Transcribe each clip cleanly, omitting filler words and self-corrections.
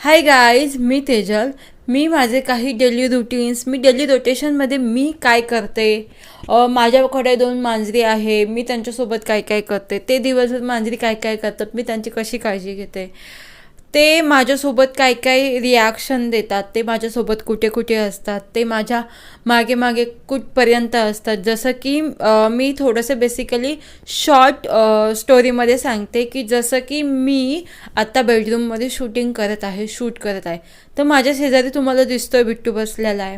Hi guys, मी तेजल. मी माझे काही daily routines, मी daily रोटेशनमध्ये मी काय करते, माझ्याकडे 2 मांजरी आहे, मी त्यांच्यासोबत काय काय करते, ते दिवसभर मांजरी काय काय करतात, मी त्यांची कशी काळजी घेते, ते माझ्यासोबत काय काय रिॲक्शन देतात, ते माझ्यासोबत कुठे कुठे असतात, ते माझ्या मागे मागे कुठपर्यंत असतात. जसं की मी थोडंसं बेसिकली शॉर्ट स्टोरीमध्ये सांगते की जसं की मी आत्ता बेडरूममध्ये शूट करत आहे. तर माझ्या शेजारी तुम्हाला दिसतोय बिट्टू बसलेला आहे.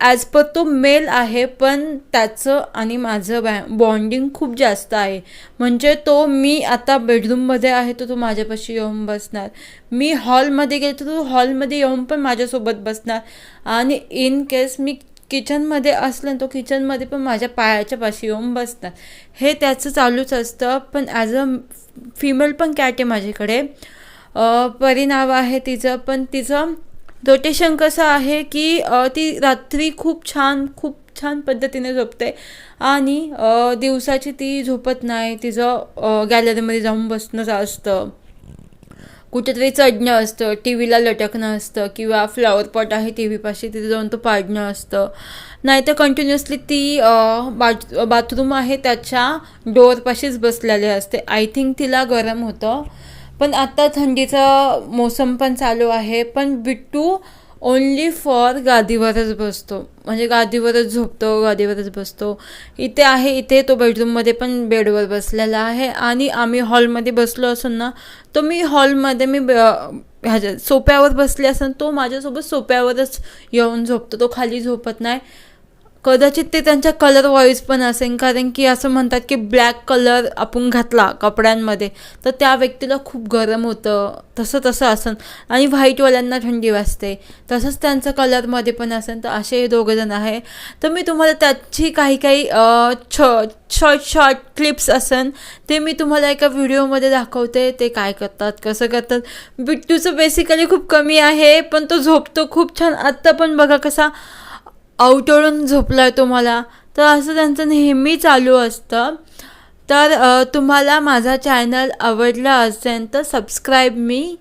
ॲज पर तो मेल आहे, पण त्याचं आणि माझं बॉन्डिंग खूप जास्त आहे. म्हणजे मी आता बेडरूममध्ये आहे तर तो माझ्यापाशी येऊन बसणार, मी हॉलमध्ये गेले तर तो हॉलमध्ये येऊन पण माझ्यासोबत बसणार, आणि इन केस मी किचनमध्ये असलं तो किचनमध्ये पण माझ्या पायाच्या पाशी येऊन बसणार. हे त्याचं चालूच असतं. पण ॲज अ फिमेल पण कॅट आहे माझ्याकडे, परिणाम आहे तिचं. पण तिचं रोटेशन कसं आहे की ती रात्री खूप छान पद्धतीने झोपते, आणि दिवसाची ती झोपत नाही. तिचं गॅलरीमध्ये जाऊन बसणं असतं, कुठेतरी चढणं असतं, टी व्हीला लटकणं असतं, किंवा फ्लॉवर पॉट आहे टी व्हीपाशी तिथे जाऊन तो पाडणं असतं. नाहीतर कंटिन्युअसली ती बाथरूम आहे त्याच्या डोअरपाशीच बसलेली असते. आय थिंक तिला गरम होतं. पण आता थंडीचा मोसम पण चालू आहे, पण बिट्टू ओन्ली फॉर गादीवरच बसतो, म्हणजे गादीवरच झोपतो, गादीवरच बसतो. इथे तो बेडरूममध्ये पण बेडवर बसलेला आहे, आणि आम्ही हॉलमध्ये बसलो असून ना, तर मी हॉलमध्ये सोप्यावर बसले असून तो माझ्यासोबत सोप्यावरच येऊन झोपतो, तो खाली झोपत नाही. कदाचित ते त्यांच्या कलर वॉईज पण असेल, कारण की असं म्हणतात की ब्लॅक कलर आपण घातला कपड्यांमध्ये तर त्या व्यक्तीला खूप गरम होतं, तसं असेल. आणि व्हाईटवाल्यांना थंडी वाजते, तसंच त्यांचं कलरमध्ये पण असेल. तर असे हे दोघंजण आहे. तर मी तुम्हाला त्याची काही शॉर्ट क्लिप्स असेल ते मी तुम्हाला एका व्हिडिओमध्ये दाखवते, ते काय करतात, कसं करतात. बिट्टूचं बेसिकली खूप कमी आहे, पण तो झोपतो खूप छान. आत्ता पण बघा कसा आवटळून झोपलाय तो मला. तर असं त्यांचं नेहमी चालू असतं. तर तुम्हाला माझा चॅनल आवडला असेल तर सबस्क्राईब मी.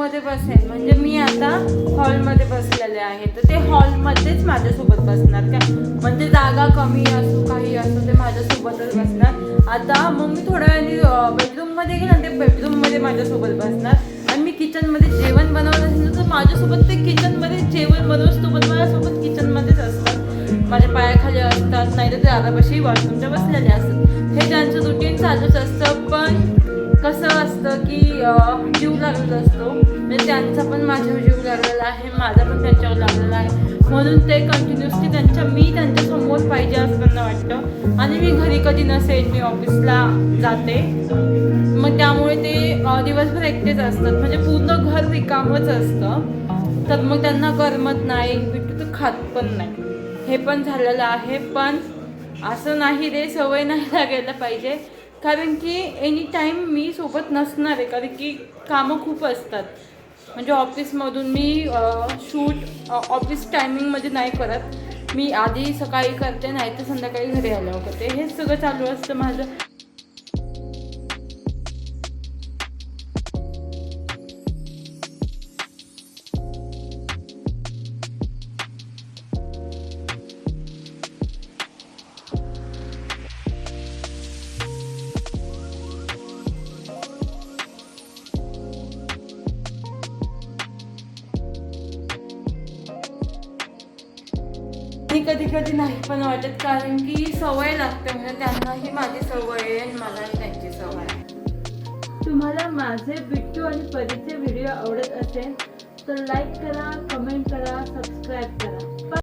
हॉलमध्ये बसेल, म्हणजे मी आता हॉलमध्ये बसलेले आहे, तर ते हॉलमध्येच माझ्यासोबत बसणार का, म्हणजे जागा कमी असो काही असो ते माझ्यासोबतच बसणार. आता मग मी थोड्या वेळाने बेडरूममध्ये गेलं, ते बेडरूममध्ये माझ्यासोबत बसणार. आणि मी किचनमध्ये जेवण बनवत असेल तर माझ्यासोबत ते किचनमध्ये जेवण बनवतोसोबत माझ्यासोबत किचनमध्येच असतात, माझ्या पायाखाली असतात, नाही तर ते दारापाशी वॉशरूमच्या बसलेले असतात. हे त्यांचं रुटीन चालूच असतं. पण कसं असतं की जीव लागलेला असतो, म्हणजे त्यांचा पण माझ्यावर जीव लागलेला आहे, माझा पण त्यांच्यावर लागलेला आहे, म्हणून ते कंटिन्युअसली मी त्यांच्यासमोर पाहिजे असं त्यांना वाटतं. आणि मी घरी कधी नसेल, मी ऑफिसला जाते, मग त्यामुळे ते दिवसभर एकटेच असतात, म्हणजे पूर्ण घर रिकामच असतं. तर मग त्यांना करमत नाही, बिट्टू तर खात पण नाही, हे पण झालेलं आहे. पण असं नाही रे, सवय नाही लागायला पाहिजे, कारण की एनी टाईम मी सोबत नसणार आहे, कारण की कामं खूप असतात. म्हणजे ऑफिसमधून मी शूट ऑफिस टायमिंगमध्ये नाही करत, मी आधी सकाळी करते, नाही तर संध्याकाळी घरी आल्यावर करते, हेच सगळं चालू असतं माझं. आणि कधी कधी नाही पण वाटत, कारण की सवय लागते, म्हणजे त्यांनाही माझी सवय आहे आणि मलाही त्यांची सवय आहे. तुम्हाला माझे बिट्टू आणि परीचे व्हिडिओ आवडत असेल तर लाईक करा, कमेंट करा, सबस्क्राईब करा.